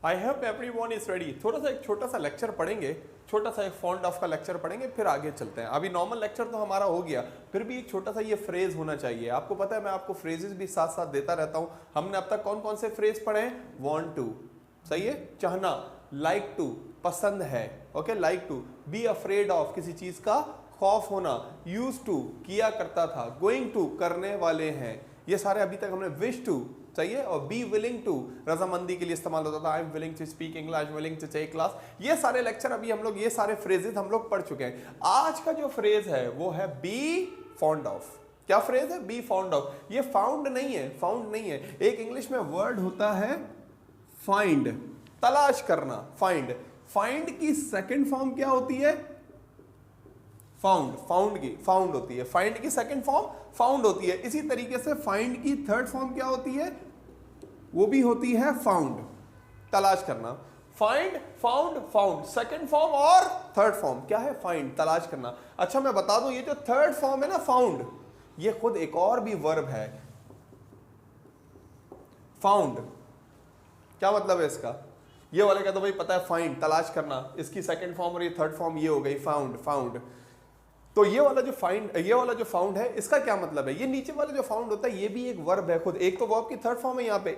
I hope everyone is ready. थोड़ा सा एक छोटा सा लेक्चर पढ़ेंगे, छोटा सा एक फॉन्ट ऑफ का लेक्चर पढ़ेंगे, फिर आगे चलते हैं। अभी नॉर्मल लेक्चर तो हमारा हो गया, फिर भी एक छोटा सा ये फ्रेज होना चाहिए। आपको पता है मैं आपको फ्रेजेस भी साथ साथ देता रहता हूं। हमने अब तक कौन कौन से फ्रेज पढ़े हैं? वांट टू, सही है, चाहना, लाइक टू, पसंद है, okay, like to, be afraid of, किसी चीज का खौफ होना, यूज टू, किया करता था, गोइंग टू, करने वाले हैं, ये सारे अभी तक हमने, विश टू, चाहिए, और बी विलिंग टू, रजामंदी के लिए इस्तेमाल होता था, I am willing to speak English, willing to take class. ये सारे लेक्चर अभी हम लोग, ये सारे फ्रेजेस हम लोग पढ़ चुके हैं। आज का जो फ्रेज है वो है बी फॉन्ड ऑफ। क्या फ्रेज है? Be fond of. ये फाउंड नहीं है, फाउंड नहीं है। एक इंग्लिश में वर्ड होता है फाइंड, तलाश करना, फाइंड। फाइंड की सेकंड फॉर्म क्या होती है? फाउंड। फाउंड की फाउंड होती है। फाइंड की सेकंड फॉर्म फाउंड होती है। इसी तरीके से फाइंड की थर्ड फॉर्म क्या होती है? वो भी होती है फाउंड, तलाश करना। Find, found, found, second form और थर्ड फॉर्म क्या है? फाइंड, तलाश करना। अच्छा मैं बता दूं, ये जो थर्ड फॉर्म है ना फाउंड, ये खुद एक और भी वर्ब है, फाउंड। क्या मतलब है इसका? ये वाले का तो भाई पता है, फाइंड, तलाश करना, इसकी सेकंड फॉर्म और ये थर्ड फॉर्म ये हो गई फाउंड, फाउंड। तो ये वाला जो फाइंड, ये वाला जो फाउंड है, इसका क्या मतलब है? ये नीचे वाला जो फाउंड होता है ये भी एक वर्ब है खुद। एक तो वर्ब की थर्ड फॉर्म है, यहाँ पे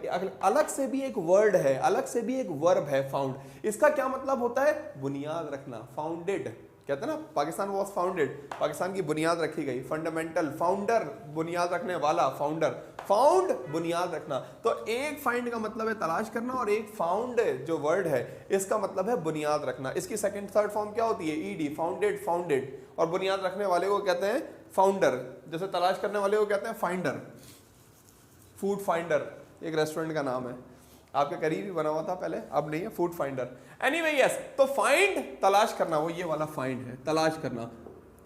अलग से भी एक वर्ड है, अलग से भी एक वर्ब है फाउंड। इसका क्या मतलब होता है? बुनियाद रखना, फाउंडेड। कहते हैं ना पाकिस्तान वॉज फाउंडेड, पाकिस्तान की बुनियाद रखी गई। फंडामेंटल, फाउंडर, बुनियाद रखने वाला, फाउंडर, फाउंड, बुनियाद रखना। तो एक फाइंड का मतलब है तलाश करना, और एक फाउंड जो वर्ड है इसका मतलब है बुनियाद रखना। इसकी सेकंड थर्ड फॉर्म क्या होती है? ED, founded, founded. और बुनियाद रखने वाले को कहते हैं फाउंडर, जैसे तलाश करने वाले को कहते हैं फाइंडर। फूड फाइंडर एक रेस्टोरेंट का नाम है, आपके करीब ही बना हुआ था पहले, अब नहीं है, फूड फाइंडर। एनीवे यस, तो फाइंड, तलाश करना, वो ये वाला फाइंड है, तलाश करना।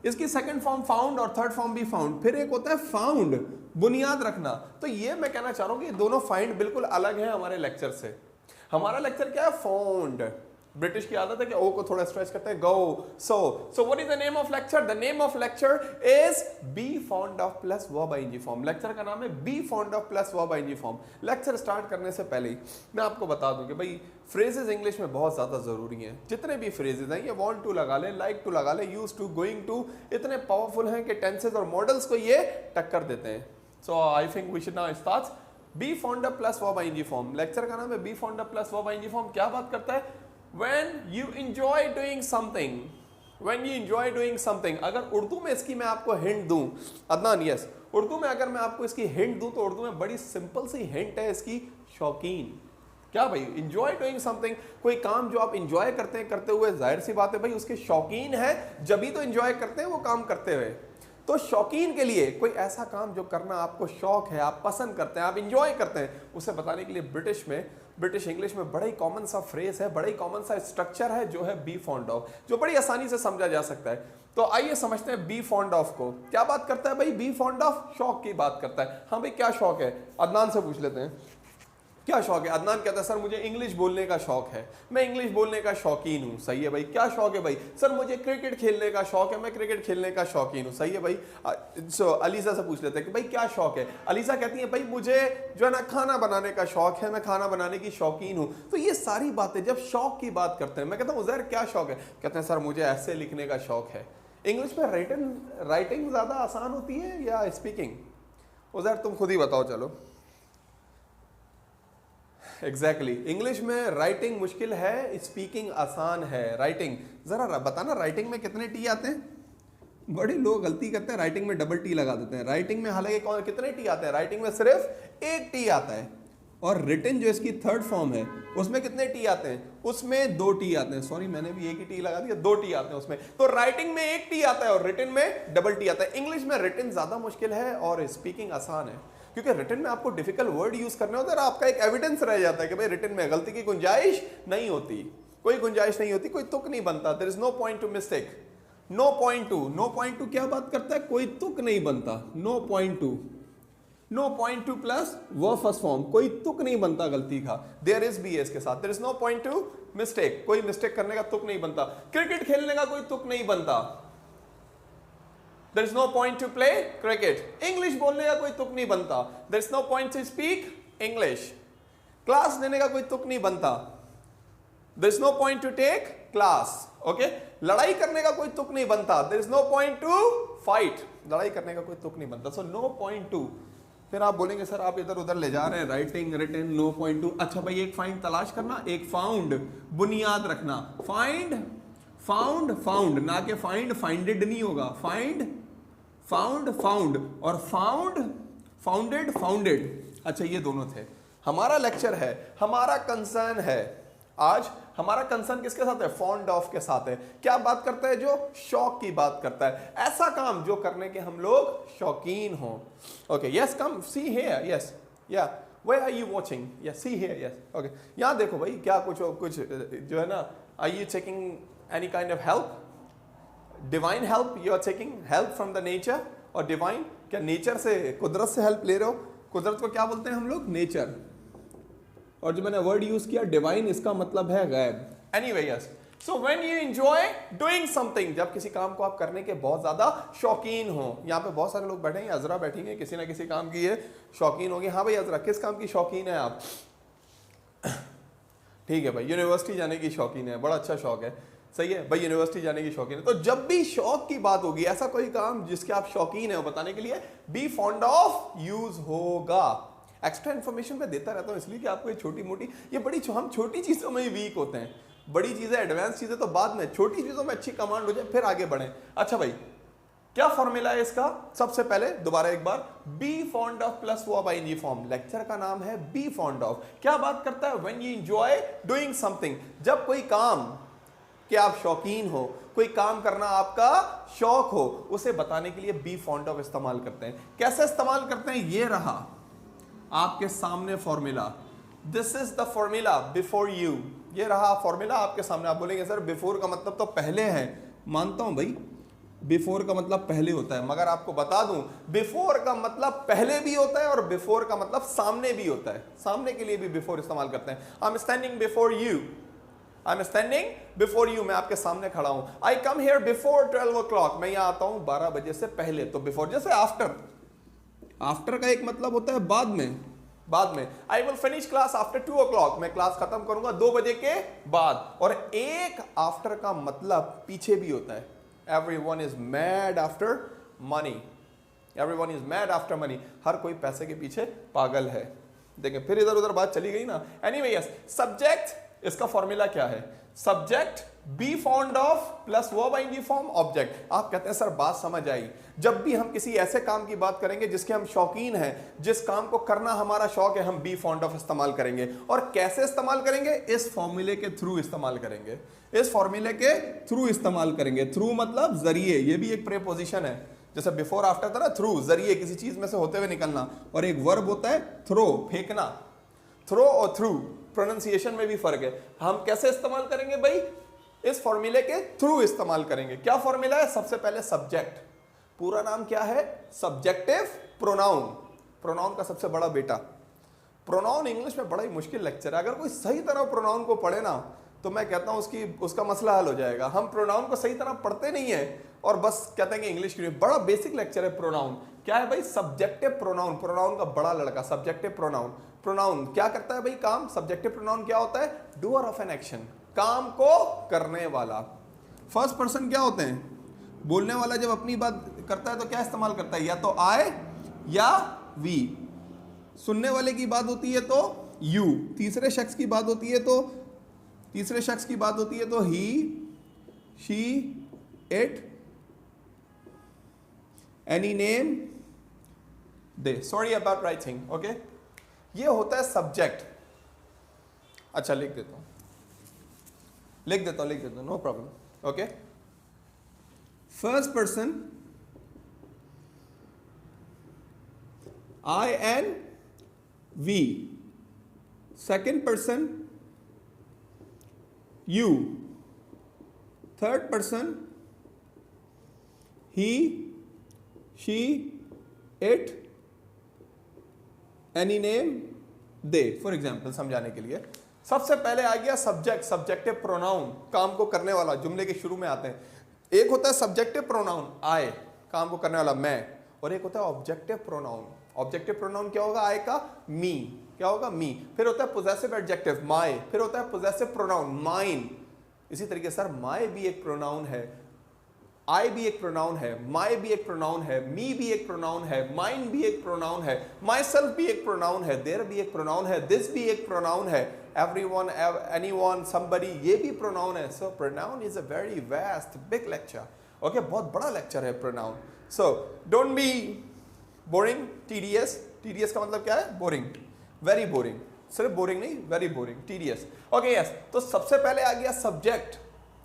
इसकी सेकंड फॉर्म फाउंड और थर्ड फॉर्म भी फाउंड। फिर एक होता है फाउंड, बुनियाद रखना। तो ये मैं कहना चाह रहा हूं कि दोनों फाइंड बिल्कुल अलग है हमारे लेक्चर से। हमारा लेक्चर क्या है? फाउंड। ब्रिटिश की आदत है कि ओ को थोड़ा स्ट्रेच करते हैं, go, so what is the name of lecture? The name of lecture is be fond of plus verb ING form. Lecture का नाम है be fond of plus verb ING form. Lecture start करने से पहले ही मैं आपको बता दूं कि भाई फ्रेजेस इंग्लिश में बहुत ज्यादा जरूरी हैं। जितने भी फ्रेजेस हैं, ये वांट टू लगा ले, लाइक टू लगा ले, यूज टू, गोइंग टू, इतने पावरफुल हैं कि टेंसेस और मॉडल्स को ये टक्कर देते हैं। So I think we should now start be fond of plus verb ING form. Lecture का नाम है be fond of plus verb ING form. क्या बात करता है? When you enjoy doing something, when you enjoy doing something, अगर उर्दू में इसकी मैं आपको हिंट दूं, अदनान, यस, उर्दू में अगर मैं आपको इसकी हिंट दूं तो उर्दू में बड़ी सिंपल सी हिंट है इसकी, शौकीन। क्या भाई? इंजॉय डूइंग समथिंग, कोई काम जो आप इंजॉय करते हैं, करते हुए, जाहिर सी बात है भाई उसके शौकीन है, जब ही तो इंजॉय करते हैं वो काम करते हुए। तो शौकीन के लिए कोई ऐसा काम जो करना आपको शौक है, आप पसंद करते हैं, आप इंजॉय करते हैं, उसे बताने के लिए ब्रिटिश इंग्लिश में बड़ा ही कॉमन सा फ्रेज है, बड़ा ही कॉमन सा स्ट्रक्चर है जो है बी फॉन्ड ऑफ, जो बड़ी आसानी से समझा जा सकता है। तो आइए समझते हैं बी फॉन्ड ऑफ को। क्या बात करता है भाई? बी फॉन्ड ऑफ शौक की बात करता है। हाँ भाई क्या शौक है? अदनान से पूछ लेते हैं, क्या शौक है? अदनान कहता है सर मुझे इंग्लिश बोलने का शौक है, मैं इंग्लिश बोलने का शौकीन हूँ। सही है भाई। क्या शौक है भाई? सर मुझे क्रिकेट खेलने का शौक है, मैं क्रिकेट खेलने का शौकीन हूँ। सही है भाई। अलीसा से पूछ लेते हैं कि भाई क्या शौक है? अलीसा कहती है भाई मुझे जो है ना खाना बनाने का शौक है, मैं खाना बनाने की शौकीन हूँ। तो ये सारी बातें जब शौक की बात करते हैं, मैं कहता हूँ उज़ैर क्या शौक है? कहते हैं सर मुझे ऐसे लिखने का शौक है। इंग्लिश में राइटिंग ज़्यादा आसान होती है या स्पीकिंग? उज़ैर तुम खुद ही बताओ। चलो एग्जैक्टली इंग्लिश में राइटिंग मुश्किल है, स्पीकिंग आसान है। राइटिंग जरा बताना, राइटिंग में कितने टी आते हैं? बड़े लोग गलती करते हैं, राइटिंग में डबल टी लगा देते हैं। राइटिंग में हालांकि कितने टी आते हैं? राइटिंग में सिर्फ एक टी आता है। और रिटन जो इसकी थर्ड फॉर्म है उसमें कितने टी आते हैं? उसमें 2 टी आते हैं। सॉरी मैंने भी एक ही टी लगा दिया, 2 टी आते हैं उसमें। तो राइटिंग में 1 टी आता है और रिटन में डबल टी आता है। इंग्लिश में रिटन ज्यादा मुश्किल है और स्पीकिंग आसान है, क्योंकि रिटन में आपको डिफिकल्ट वर्ड यूज करने होते हैं और आपका एक एविडेंस रह जाता है कि भाई रिटन में गलती की गुंजाइश नहीं होती, कोई गुंजाइश नहीं होती, कोई तुक नहीं बनता। There is no point to mistake, no point to. No point to क्या बात करता है? कोई तुक नहीं बनता। No point to, no point to plus वो फर्स्ट फॉर्म, कोई तुक नहीं बनता गलती का। देयर इज बी एस के साथ, there is no point to mistake, कोई मिस्टेक करने का तुक नहीं बनता। क्रिकेट खेलने का कोई तुक नहीं बनता। There is no point to play cricket. English बोलने का कोई तुक नहीं बनता। There is no point to speak English. Class लेने का कोई तुक नहीं बनता। There is no point to take class, okay. लड़ाई करने का कोई तुक नहीं बनता, there is no point to fight, लड़ाई करने का कोई तुक नहीं बनता, सो नो पॉइंट टू। फिर आप बोलेंगे सर आप इधर उधर ले जा रहे हैं, writing written, no point to. अच्छा भाई एक फाइंड तलाश करना, एक फाउंड, बुनियाद रखना, फाइंड फाउंड फाउंड, ना के फाइंड फाइंडेड नहीं होगा, फाइंड फाउंड फाउंड, और फाउंड फाउंडेड फाउंडेड। अच्छा ये दोनों थे। हमारा लेक्चर है, हमारा कंसर्न है आज, हमारा कंसर्न किसके साथ है? फॉन्ड ऑफ के साथ है। क्या बात करता है? जो शौक की बात करता है, ऐसा काम जो करने के हम लोग शौकीन हो। Okay yes come see here, yes yeah where are you watching, yes see here, yes okay. यहां देखो भाई क्या कुछ जो है ना, are you taking any kind of help, divine help, you are taking help from the nature और divine, क्या नेचर से, कुदरत से हेल्प ले रहे हो? कुदरत को क्या बोलते हैं हम लोग? नेचर। और जो मैंने वर्ड यूज किया डिवाइन, इसका मतलब है गैब। Anyway yes, so when you enjoy doing something, जब किसी काम को आप करने के बहुत ज्यादा शौकीन हो। यहाँ पे बहुत सारे लोग बैठे हैं, अजरा बैठी है, किसी ना किसी काम की ये शौकीन होगी। हाँ भाई अजरा, किस काम की शौकीन है आप? ठीक है भाई, यूनिवर्सिटी जाने की शौकीन है, बड़ा अच्छा शौक है, सही है भाई, यूनिवर्सिटी जाने की शौकीन है। तो जब भी शौक की बात होगी, ऐसा कोई काम जिसके आप शौकीन है बताने के लिए बी फॉन्ड ऑफ यूज होगा। एक्स्ट्रा इन्फॉर्मेशन मैं देता रहता हूं इसलिए कि आपको ये छोटी मोटी, ये बड़ी, हम छोटी चीजों में ही वीक होते हैं, बड़ी चीजें एडवांस चीजें तो बाद में, छोटी चीजों में अच्छी कमांड हो जाए फिर आगे बढ़े। अच्छा भाई क्या फॉर्मूला है इसका? सबसे पहले दोबारा एक बार, be fond of plus verb ING form. Lecture का नाम है बी फॉन्ड ऑफ। क्या बात करता है? When you enjoy doing something, जब कोई काम कि आप शौकीन हो, कोई काम करना आपका शौक हो, उसे बताने के लिए बी फॉन्ड ऑफ इस्तेमाल करते हैं। कैसे इस्तेमाल करते हैं? ये रहा आपके सामने formula, this is the formula before you. ये रहा फॉर्मूला आपके सामने। आप बोलेंगे सर बिफोर का मतलब तो पहले है, मानता हूं भाई बिफोर का मतलब पहले होता है, मगर आपको बता दूं बिफोर का मतलब पहले भी होता है और बिफोर का मतलब सामने भी होता है। सामने के लिए भी बिफोर इस्तेमाल करते हैं। I am standing before you, I am standing before you, मैं आपके सामने खड़ा हूं। आई कम हियर बिफोर 12 o'clock, मैं यहां आता हूं 12 बजे से पहले। तो बिफोर, जैसे आफ्टर, आफ्टर का एक मतलब होता है बाद में, बाद में। I will finish class after 2 o'clock, मैं क्लास खत्म करूंगा 2 बजे के बाद। और एक आफ्टर का मतलब पीछे भी होता है। Everyone is mad after money, everyone is mad after money, हर कोई पैसे के पीछे पागल है। देखें फिर इधर उधर बात चली गई ना। एनीवे यस, सब्जेक्ट, इसका फॉर्मूला क्या है? Subject be fond of plus verb ING form object. आप कहते हैं सर बात समझ आई, जब भी हम किसी ऐसे काम की बात करेंगे जिसके हम शौकीन हैं, जिस काम को करना हमारा शौक है, हम बी फॉन्ड ऑफ इस्तेमाल करेंगे। और कैसे इस्तेमाल करेंगे? इस फॉर्मूले के थ्रू इस्तेमाल करेंगे, इस फॉर्मूले के थ्रू इस्तेमाल करेंगे। थ्रू मतलब जरिए, ये भी एक प्रीपोजिशन है, जैसे बिफोर आफ्टर था ना, थ्रू जरिए, किसी चीज में से होते हुए निकलना। और एक वर्ब होता है थ्रो, फेंकना। थ्रो और थ्रू प्रोनाउंसिएशन में भी फर्क है। हम कैसे इस्तेमाल करेंगे भाई? इस फॉर्मूले के थ्रू इस्तेमाल करेंगे। क्या फॉर्मूला है? सबसे पहले सब्जेक्ट, पूरा नाम क्या है? सब्जेक्टिव प्रोनाउन, प्रोनाउन का सबसे बड़ा बेटा। प्रोनाउन इंग्लिश में बड़ा ही मुश्किल लेक्चर है। अगर कोई सही तरह प्रोनाउन को पढ़े ना, तो मैं कहता हूं उसका मसला हल हो जाएगा। हम प्रोनाउन को सही तरह पढ़ते नहीं है और बस कहते हैं कि इंग्लिश के लिए बड़ा बेसिक लेक्चर है प्रोनाउन। क्या है भाई? सब्जेक्टिव प्रोनाउन, प्रोनाउन का बड़ा लड़का, सब्जेक्टिव प्रोनाउन। प्रोनाउन क्या करता है भाई? काम। सब्जेक्टिव प्रोनाउन क्या होता है? डूअर ऑफ एन एक्शन, काम को करने वाला। फर्स्ट पर्सन क्या होते हैं? बोलने वाला जब अपनी बात करता है तो क्या इस्तेमाल करता है? या तो आई या वी। सुनने वाले की बात होती है तो यू। तीसरे शख्स की बात होती है तो, तीसरे शख्स की बात होती है तो ही, she, it, any name, they. Sorry about writing, okay. ये होता है सब्जेक्ट। अच्छा लिख देता हूं, लिख देता हूं, no problem, okay. First person I and we, second person you, third person he, she, it, any name, they। For example समझाने के लिए सबसे पहले आ गया सब्जेक्ट, सब्जेक्टिव प्रोनाउन, काम को करने वाला। जुमले के शुरू में आते हैं। एक होता है सब्जेक्टिव प्रोनाउन आई, काम को करने वाला मैं, और एक होता है ऑब्जेक्टिव प्रोनाउन। ऑब्जेक्टिव प्रोनाउन क्या होगा? आई का मी, क्या होगा मी। फिर होता है पोजेसिव एडजेक्टिव माय, फिर होता है पोजेसिव प्रोनाउन माइन। इसी तरीके से सर माय भी एक प्रोनाउन है, आई भी एक प्रोनाउन है, माय भी एक प्रोनाउन है, मी भी एक प्रोनाउन है, माइन भी एक प्रोनाउन है, माई सेल्फ भी एक प्रोनाउन है, देयर भी एक प्रोनाउन है, दिस भी एक प्रोनाउन है, एवरीवन, एनीवन, समबडी, ये भी प्रोनाउन है। So pronoun is a very vast big lecture. Okay, बहुत बड़ा लेक्चर है pronoun. So don't be boring, TDS. TDS का मतलब क्या है? Boring, very boring. सिर्फ बोरिंग नहीं, very boring, TDS. Okay yes, तो सबसे पहले आ गया सब्जेक्ट।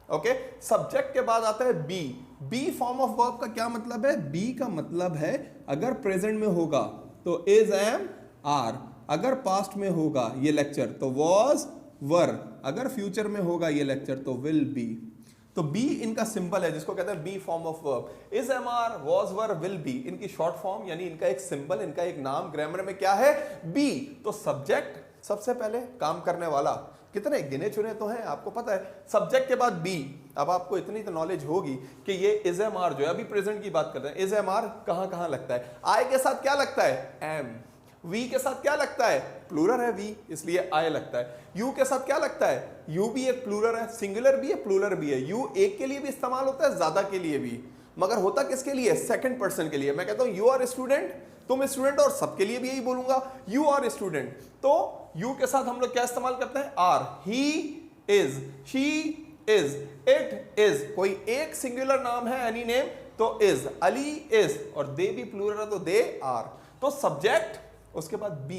ओके, सब्जेक्ट के बाद आता है be. Be form of verb का क्या मतलब है? बी का मतलब है अगर प्रेजेंट में होगा तो इज, एम, आर, अगर पास्ट में होगा ये लेक्चर तो वॉज, वर, अगर फ्यूचर में होगा ये लेक्चर तो विल बी। तो बी इनका सिंबल है जिसको कहते हैं be form of verb. Is, am, are, was, were, will be, इनकी शॉर्ट फॉर्म यानी इनका एक सिंबल, इनका एक नाम ग्रामर में क्या है? बी। तो सब्जेक्ट सबसे पहले काम करने वाला, कितने गिने चुने तो हैं आपको पता है। सब्जेक्ट के बाद बी। अब आपको इतनी तो नॉलेज होगी कि ये इज, एम, आर जो है, अभी प्रेजेंट की बात कर रहे हैं, इज, एम, आर कहां कहां लगता है? आई के साथ क्या लगता है? एम। वी के साथ क्या लगता है? प्लूरल है वी, इसलिए आई लगता है। यू के साथ क्या लगता है? यू भी एक प्लूरल है, सिंगुलर भी है, प्लूरल भी है। यू एक के लिए भी इस्तेमाल होता है, ज्यादा के लिए भी, मगर होता किसके लिए? सेकंड पर्सन के लिए। मैं कहता हूं यू आर स्टूडेंट, तुम स्टूडेंट, और सबके लिए भी यही बोलूंगा, यू आर स्टूडेंट। तो यू के साथ हम लोग क्या इस्तेमाल करते हैं? Are. He is, she is, it is, कोई एक सिंगुलर नाम है, एनी नेम, तो इज। अली इज, और दे भी प्लूरल है तो दे आर। तो सब्जेक्ट, उसके बाद बी।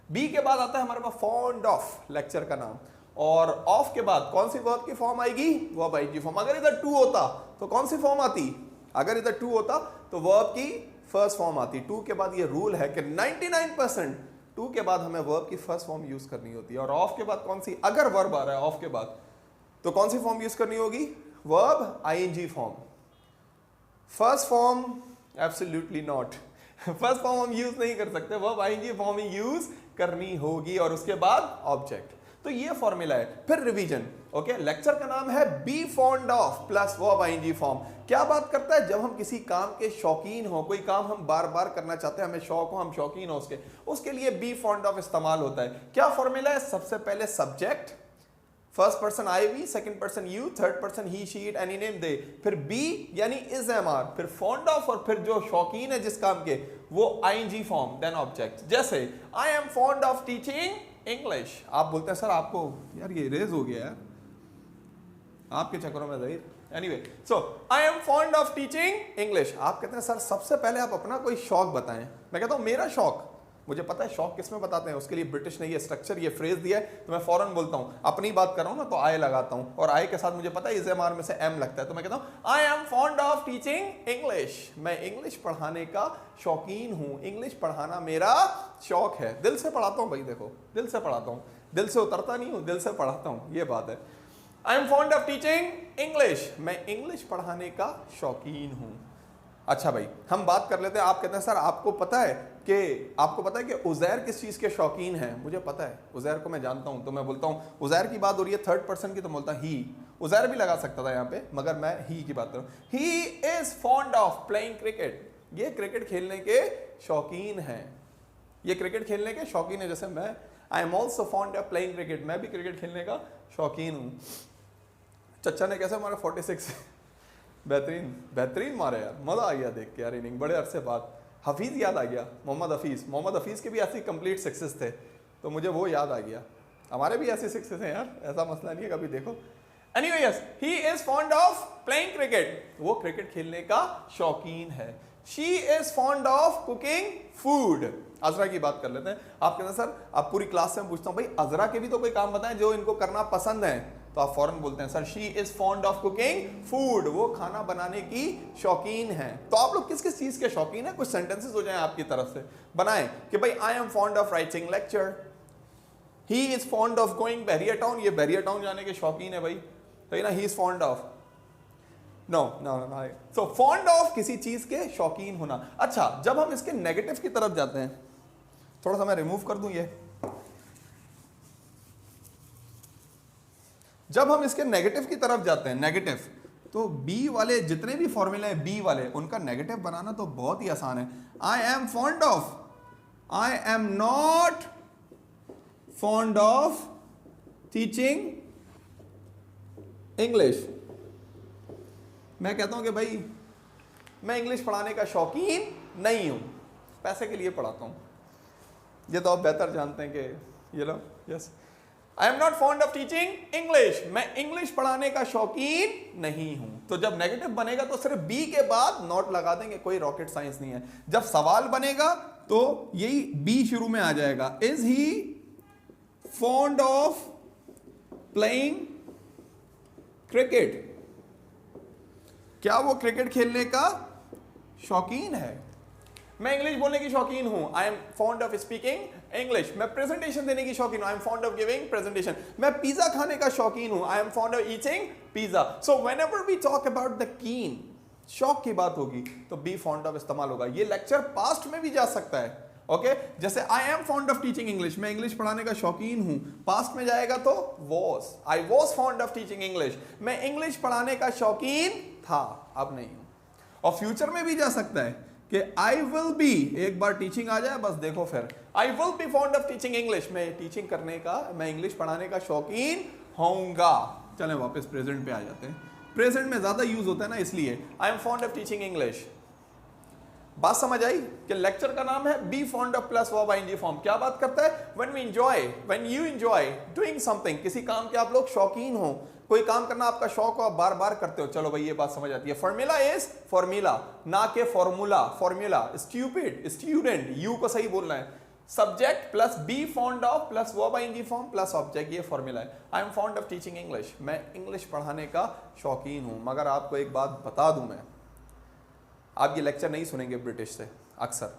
बी के बाद आता है हमारे पास फॉन्ड ऑफ, लेक्चर का नाम। और ऑफ के बाद कौन सी वर्ब की फॉर्म आएगी? Verb ING form. अगर इधर टू होता तो कौन सी फॉर्म आती? अगर इधर टू होता तो वर्ब की फर्स्ट फॉर्म आती। टू के बाद ये रूल है कि 99% टू के बाद हमें वर्ब की फर्स्ट फॉर्म यूज करनी होती है। और ऑफ के बाद कौन सी? अगर वर्ब आ रहा है ऑफ के बाद तो कौन सी फॉर्म यूज करनी होगी? Verb ING form. First form absolutely not, first form हम यूज नहीं कर सकते, वर्ब आईएनजी फॉर्म ही यूज करनी होगी, और उसके बाद ऑब्जेक्ट। तो ये फॉर्मूला है। फिर रिवीजन। ओके, लेक्चर का नाम है be fond of plus verb ING form. क्या बात करता है? जब हम किसी काम के शौकीन हो, कोई काम हम बार बार करना चाहते हैं, हमें शौक हो, हम शौकीन हो उसके लिए बी फॉन्ड ऑफ इस्तेमाल होता है। क्या फॉर्मूला है? सबसे पहले subject, first person I we, second person you, third person he, she, it, any name, they, फिर बी यानी इज, एम, आर, फिर फॉन्ड ऑफ, और फिर जो शौकीन है जिस काम के वो आईएनजी फॉर्म, देन ऑब्जेक्ट। जैसे I am fond of teaching English. आप बोलते हैं सर आपको यार ये रेज हो गया यार आपके चक्करों में Zaheer. Anyway, so I am fond of teaching English. आप कहते हैं सर सबसे पहले आप अपना कोई शौक बताएं। मैं कहता हूं मेरा शौक, मुझे पता है शौक किसमें बताते हैं, उसके लिए ब्रिटिश ने ये स्ट्रक्चर, ये फ्रेज दिया है, तो मैं फौरन बोलता हूं। अपनी बात कर रहा हूं ना तो आई लगाता हूं, और आई के साथ मुझे पता है इज, एम, आर में से एम लगता है, तो मैं कहता हूं I am fond of teaching English. मैं इंग्लिश पढ़ाने का शौकीन हूं, इंग्लिश पढ़ाना मेरा शौक है। दिल से पढ़ाता हूं भाई, देखो दिल से पढ़ाता हूं, दिल से उतरता नहीं हूं, दिल से पढ़ाता हूं, ये बात है। I am fond of teaching English, मैं इंग्लिश पढ़ाने का शौकीन हूं। अच्छा भाई, हम बात कर लेते हैं। आप कहते हैं सर आपको पता है कि उज़ैर किस चीज़ के शौकीन हैं? मुझे पता है, उज़ैर को मैं जानता हूं, तो मैं बोलता हूं उज़ैर की बात हो रही है थर्ड पर्सन की, तो बोलता ही। उज़ैर भी लगा सकता था यहाँ पे, मगर मैं ही की बात करूँ। ही is fond of playing cricket, ये क्रिकेट खेलने के शौकीन हैं, ये क्रिकेट खेलने के शौकीन है। जैसे मैं I am also fond of playing cricket, मैं भी क्रिकेट खेलने का शौकीन हूँ। चच्चा ने कैसे मारा 46, बेहतरीन बेहतरीन मारे यार, मजा आ गया देख के यार इनिंग, बड़े अरसे बाद। हफीज़ याद आ गया, मोहम्मद हफीज़ के भी ऐसे कंप्लीट सिक्सेस थे, तो मुझे वो याद आ गया। हमारे भी ऐसे सिक्सेस हैं यार, ऐसा मसला नहीं है, कभी देखो। Anyway yes, he is fond of playing cricket, वो क्रिकेट खेलने का शौकीन है। She is fond of cooking food. Azra की बात कर लेते हैं। आप कहते हैं सर आप पूरी क्लास से मैं पूछता हूँ भाई अजरा के भी तो कोई काम बताएं जो इनको करना पसंद है, तो आप फौरन बोलते हैं sir she is fond of cooking food, वो खाना बनाने की शौकीन है। तो आप लोग किस किस चीज के शौकीन है? कुछ सेंटेंसेस हो जाएं आपकी तरफ से, बनाएं कि भाई I am fond of writing lecture, he is fond of going barrier town, ये बैरियर टाउन जाने के शौकीन है भाई, तो ये ना he is fond of, no no no. So fond of किसी चीज के शौकीन होना। अच्छा, जब हम इसके नेगेटिव की तरफ जाते हैं, थोड़ा सा मैं रिमूव कर दूं ये, जब हम इसके नेगेटिव की तरफ जाते हैं, नेगेटिव, तो बी वाले जितने भी फॉर्मूले हैं बी वाले, उनका नेगेटिव बनाना तो बहुत ही आसान है। I am fond of, I am not fond of teaching English. मैं कहता हूं कि भाई मैं इंग्लिश पढ़ाने का शौकीन नहीं हूं, पैसे के लिए पढ़ाता हूं। ये तो आप बेहतर जानते हैं कि yes, I am not fond of teaching English, मैं इंग्लिश पढ़ाने का शौकीन नहीं हूं। तो जब नेगेटिव बनेगा तो सिर्फ बी के बाद नॉट लगा देंगे, कोई रॉकेट साइंस नहीं है। जब सवाल बनेगा तो यही बी शुरू में आ जाएगा, is he fond of playing cricket, क्या वो क्रिकेट खेलने का शौकीन है। मैं इंग्लिश बोलने की शौकीन हूं, I am fond of speaking English. मैं प्रेजेंटेशन देने की शौकीन हूं, I am fond of giving presentation. मैं पिज्जा खाने का शौकीन हूं, I am fond of eating pizza. So whenever we talk about the keen, शौक की बात होगी तो बी फॉन्ड ऑफ इस्तेमाल होगा। ये लेक्चर पास्ट में भी जा सकता है, ओके जैसे I am fond of teaching English, मैं इंग्लिश पढ़ाने का शौकीन हूं, पास्ट में जाएगा तो was, I was fond of teaching English, मैं इंग्लिश पढ़ाने का शौकीन था, अब नहीं हूं। और फ्यूचर में भी जा सकता है कि आई विल बी, एक बार टीचिंग आ जाए बस देखो फिर, I will be fond of teaching English, मैं टीचिंग करने का, मैं इंग्लिश पढ़ाने का शौकीन होऊंगा। चलें वापस प्रेजेंट पे आ जाते हैं, प्रेजेंट में ज्यादा यूज होता है ना, इसलिए I am fond of teaching English. बात समझ आई कि लेक्चर का नाम है be fond of plus verb ING form. क्या बात करता है, when we enjoy, when you enjoy doing something, किसी काम के आप लोग शौकीन हो, कोई काम करना आपका शौक हो, आप बार बार करते हो, चलो भाई ये बात समझ आती है। फॉर्मूला इज फॉर्मूला, ना के formula, formula. Stupid, student, you को सही बोलना है। Subject plus be fond of plus verb ING form plus object, ये फॉर्मूला है। I am fond of teaching English, मैं इंग्लिश पढ़ाने का शौकीन हूं। मगर आपको एक बात बता दूं मैं, आप ये लेक्चर नहीं सुनेंगे ब्रिटिश से अक्सर।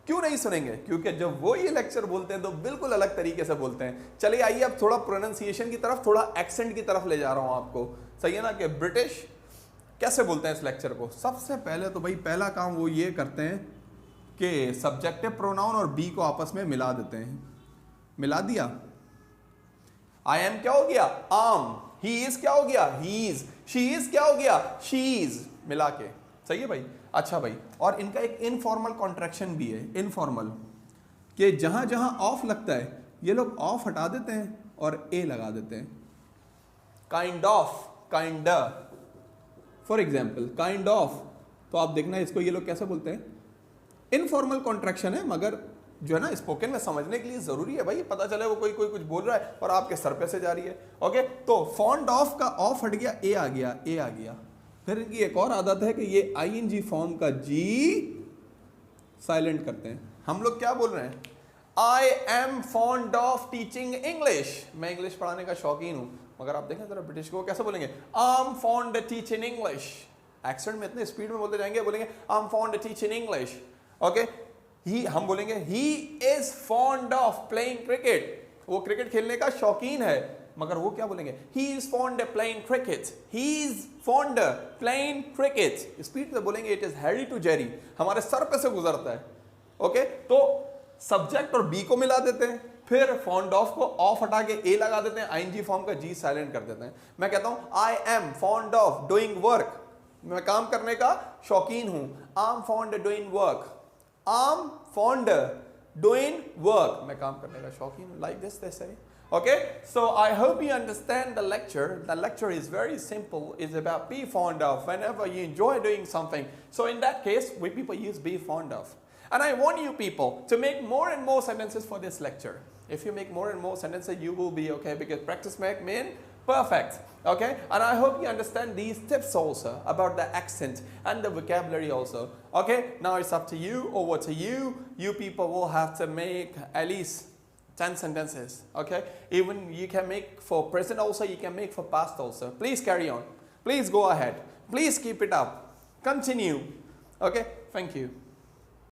क्यों नहीं सुनेंगे, क्योंकि जब वो ये लेक्चर बोलते हैं तो बिल्कुल अलग तरीके से बोलते हैं। चलिए आइए अब थोड़ा प्रोनाउंसिएशन की तरफ, थोड़ा एक्सेंट की तरफ ले जा रहा हूं आपको, सही है ना, कि ब्रिटिश कैसे बोलते हैं इस लेक्चर को। सबसे पहले तो भाई पहला काम वो ये करते हैं कि सब्जेक्टिव प्रोनाउन और बी को आपस में मिला देते हैं। मिला दिया, आई एम क्या हो गया, आम, ही इज क्या हो गया, ही इज, शी इज क्या हो गया, शी इज, मिला के, सही है भाई। अच्छा भाई, और इनका एक इनफॉर्मल कॉन्ट्रैक्शन भी है, इनफॉर्मल, कि जहां जहां ऑफ लगता है ये लोग ऑफ हटा देते हैं और ए लगा देते हैं। Kind of, kind, for example kind of, तो आप देखना इसको ये लोग कैसे बोलते हैं, इनफॉर्मल कॉन्ट्रैक्शन है, मगर जो है ना स्पोकन में समझने के लिए जरूरी है भाई, पता चले वो कोई कुछ बोल रहा है और आपके सर पे से जा रही है। ओके, तो फॉन्ड ऑफ का ऑफ हट गया, ए आ गया, ए आ गया। फिर इनकी एक और आदत है कि ये आईएनजी फॉर्म का जी साइलेंट करते हैं। हम लोग क्या बोल रहे हैं, आई am fond of teaching English, मैं इंग्लिश पढ़ाने का शौकीन हूं। मगर आप देखें जरा ब्रिटिश को कैसे बोलेंगे, I am fond of teaching English, accent में इतने स्पीड में बोलते जाएंगे, बोलेंगे I am fond of teaching English. Okay, he, हम बोलेंगे he is fond of playing cricket, वो क्रिकेट खेलने का शौकीन है। मगर वो क्या बोलेंगे, he is fond of playing cricket, he is fond of playing cricket, speed से बोलेंगे, it is Harry to Jerry, हमारे सर पे से गुजरता है। ओके, तो सब्जेक्ट और बी को मिला देते हैं, फिर फॉन्ड ऑफ को ऑफ हटा के ए लगा देते हैं, आईएनजी फॉर्म का जी साइलेंट कर देते हैं। मैं कहता हूं I am fond of doing work, मैं काम करने का शौकीन हूं, I am fond of doing work, I am fond doing work, मैं काम करने का शौकीन हूं, लाइक दिस दे से। Okay, so I hope you understand the lecture. The lecture is very simple. It's about be fond of whenever you enjoy doing something. So in that case, we people use be fond of. And I want you people to make more and more sentences for this lecture. If you make more and more sentences, you will be okay, because practice make men perfect. Okay, and I hope you understand these tips also about the accent and the vocabulary also. Okay, now it's up to you, over to you. You people will have to make at least 10 sentences, okay? Even you can make for present also, you can make for past also. Please carry on. Please go ahead. Please keep it up. Continue. Okay? Thank you.